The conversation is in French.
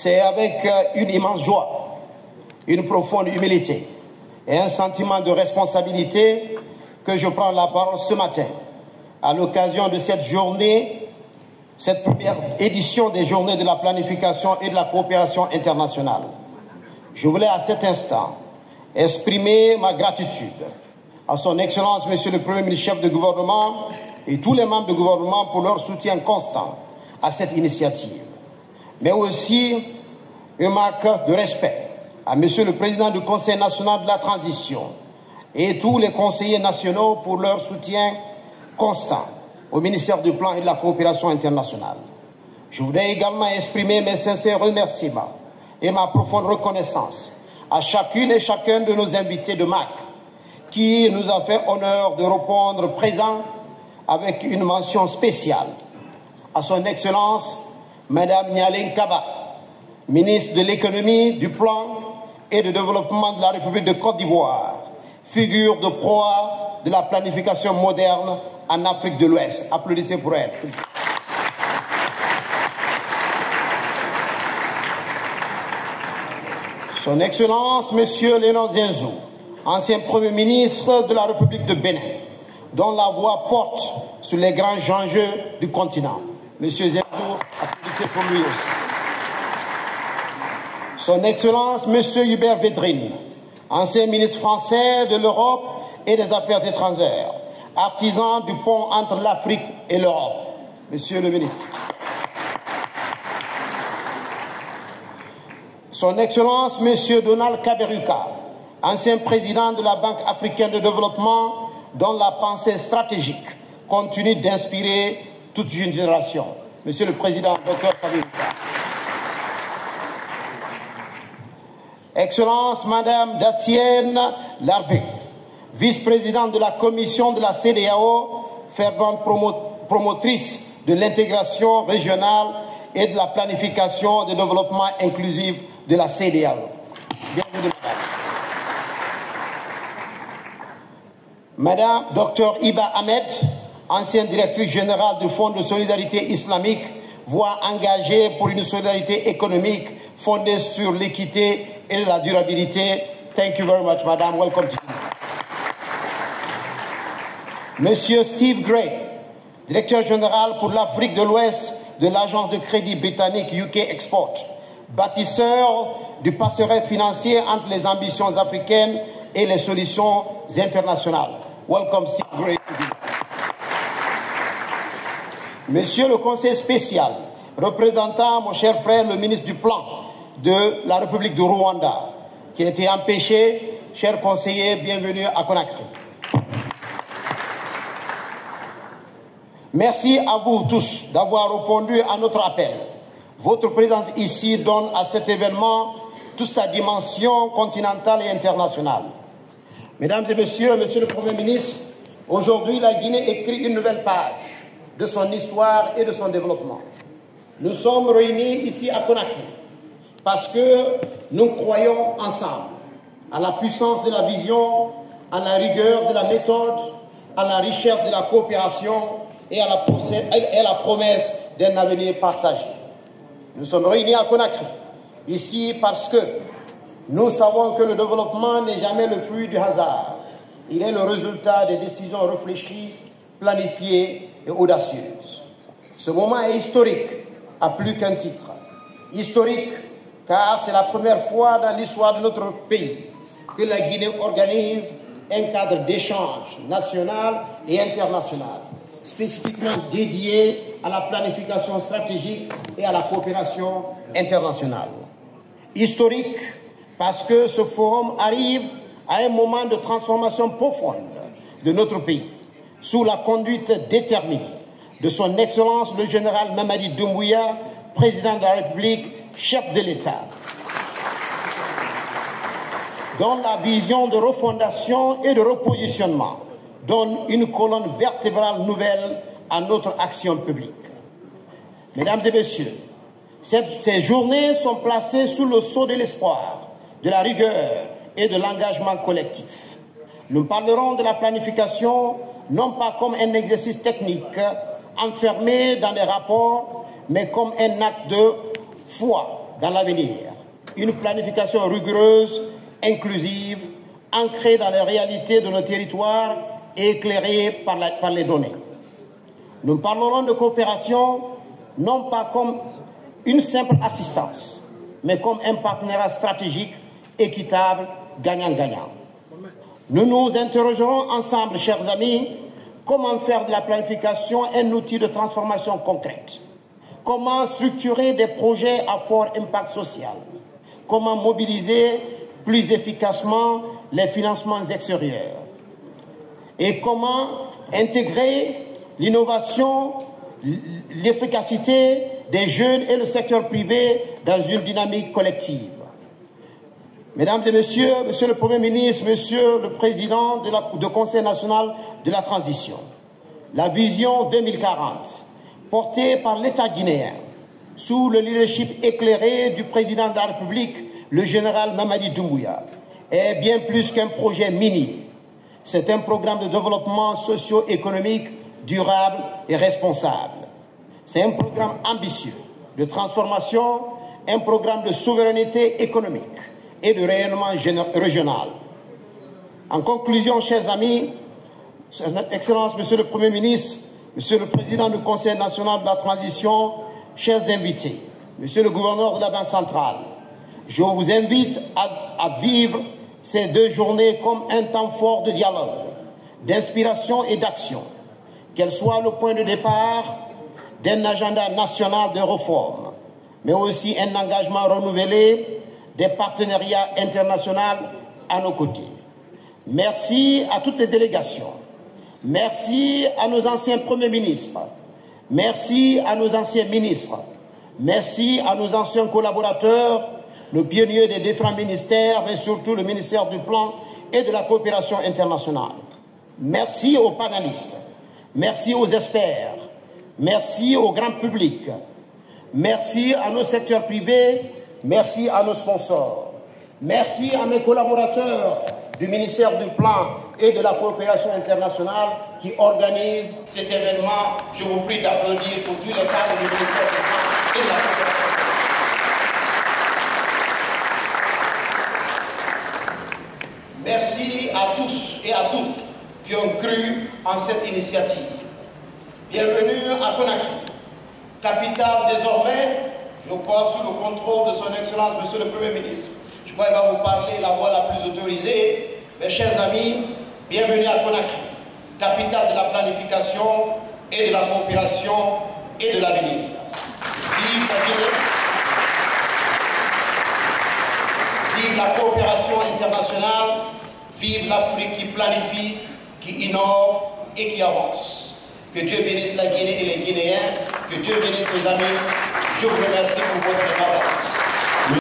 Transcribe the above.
C'est avec une immense joie, une profonde humilité et un sentiment de responsabilité que je prends la parole ce matin à l'occasion de cette journée, cette première édition des Journées de la planification et de la coopération internationale. Je voulais à cet instant exprimer ma gratitude à son Excellence, Monsieur le Premier ministre, chef de gouvernement et tous les membres du gouvernement pour leur soutien constant à cette initiative. Mais aussi une marque de respect à Monsieur le Président du Conseil national de la transition et tous les conseillers nationaux pour leur soutien constant au ministère du Plan et de la coopération internationale. Je voudrais également exprimer mes sincères remerciements et ma profonde reconnaissance à chacune et chacun de nos invités de MAC qui nous a fait honneur de répondre présent avec une mention spéciale à son Excellence Madame Nyaleng Kaba, ministre de l'économie, du plan et du développement de la République de Côte d'Ivoire, figure de proie de la planification moderne en Afrique de l'Ouest. Applaudissez pour elle. Son Excellence, Monsieur Léonard Zinsou, ancien Premier ministre de la République de Bénin, dont la voix porte sur les grands enjeux du continent. Monsieur Zinsou, applaudissez pour lui aussi. Son Excellence, Monsieur Hubert Védrine, ancien ministre français de l'Europe et des Affaires étrangères, artisan du pont entre l'Afrique et l'Europe. Monsieur le ministre. Son Excellence, Monsieur Donald Kaberuka, ancien président de la Banque africaine de développement, dont la pensée stratégique continue d'inspirer toute une génération. Monsieur le Président, Dr Kaberuka. Excellence, Madame Datienne Larbé, vice-présidente de la commission de la CEDEAO, fervente promotrice de l'intégration régionale et de la planification de développement inclusif de la CEDEAO. Bienvenue, Madame. Madame Dr Iba Ahmed, ancienne directrice générale du Fonds de solidarité islamique, voix engagée pour une solidarité économique fondée sur l'équité et la durabilité. Thank you very much, Madame. Welcome to you. Monsieur Steve Gray, directeur général pour l'Afrique de l'Ouest de l'agence de crédit britannique UK Export, bâtisseur du passerelle financier entre les ambitions africaines et les solutions internationales. Welcome, Steve Gray. Monsieur le conseiller spécial, représentant mon cher frère, le ministre du Plan de la République du Rwanda, qui a été empêché, cher conseiller, bienvenue à Conakry. Merci à vous tous d'avoir répondu à notre appel. Votre présence ici donne à cet événement toute sa dimension continentale et internationale. Mesdames et messieurs, Monsieur le Premier ministre, aujourd'hui la Guinée écrit une nouvelle page de son histoire et de son développement. Nous sommes réunis ici à Conakry parce que nous croyons ensemble à la puissance de la vision, à la rigueur de la méthode, à la richesse de la coopération et à la promesse d'un avenir partagé. Nous sommes réunis à Conakry, ici parce que nous savons que le développement n'est jamais le fruit du hasard. Il est le résultat des décisions réfléchies, planifiées et audacieuses. Ce moment est historique, à plus qu'un titre. Historique, car c'est la première fois dans l'histoire de notre pays que la Guinée organise un cadre d'échange national et international, spécifiquement dédié à la planification stratégique et à la coopération internationale. Historique parce que ce forum arrive à un moment de transformation profonde de notre pays, sous la conduite déterminée de son Excellence le général Mamadi Doumbouya, président de la République, chef de l'État, dont la vision de refondation et de repositionnement donne une colonne vertébrale nouvelle à notre action publique. Mesdames et messieurs, ces journées sont placées sous le sceau de l'espoir, de la rigueur et de l'engagement collectif. Nous parlerons de la planification non pas comme un exercice technique enfermé dans des rapports, mais comme un acte de foi dans l'avenir. Une planification rigoureuse, inclusive, ancrée dans les réalités de nos territoires et éclairée par les données. Nous parlerons de coopération non pas comme une simple assistance, mais comme un partenariat stratégique, équitable, gagnant-gagnant. Nous nous interrogerons ensemble, chers amis, comment faire de la planification un outil de transformation concrète. Comment structurer des projets à fort impact social. Comment mobiliser plus efficacement les financements extérieurs. Et comment intégrer l'innovation, l'efficacité des jeunes et le secteur privé dans une dynamique collective. Mesdames et messieurs, Monsieur le Premier ministre, Monsieur le Président du Conseil national de la transition, la vision 2040, portée par l'État guinéen, sous le leadership éclairé du Président de la République, le général Mamadi Doumbouya, est bien plus qu'un projet minier. C'est un programme de développement socio-économique durable et responsable. C'est un programme ambitieux de transformation, un programme de souveraineté économique et de rayonnement régional. En conclusion, chers amis, Excellence, Monsieur le Premier ministre, Monsieur le Président du Conseil national de la transition, chers invités, Monsieur le gouverneur de la Banque centrale, je vous invite à vivre ces 2 journées comme un temps fort de dialogue, d'inspiration et d'action, qu'elle soit le point de départ d'un agenda national de réforme, mais aussi un engagement renouvelé des partenariats internationaux à nos côtés. Merci à toutes les délégations. Merci à nos anciens premiers ministres. Merci à nos anciens ministres. Merci à nos anciens collaborateurs, nos pionniers des différents ministères, mais surtout le ministère du Plan et de la Coopération internationale. Merci aux panélistes. Merci aux experts. Merci au grand public. Merci à nos secteurs privés. Merci à nos sponsors. Merci à mes collaborateurs du ministère du Plan et de la Coopération internationale qui organisent cet événement. Je vous prie d'applaudir pour tous les cadres du ministère du Plan et de la Coopération internationale. Merci à tous et à toutes qui ont cru en cette initiative. Bienvenue à Conakry, capitale désormais. Je porte sous le contrôle de son Excellence, Monsieur le Premier ministre. Je crois qu'il va vous parler la voix la plus autorisée. Mes chers amis, bienvenue à Conakry, capitale de la planification et de la coopération et de l'avenir. Vive la Guinée. Vive la coopération internationale. Vive l'Afrique qui planifie, qui innove et qui avance. Que Dieu bénisse la Guinée et les Guinéens. Que Dieu bénisse nos amis. Je vous remercie pour votre aimable attention.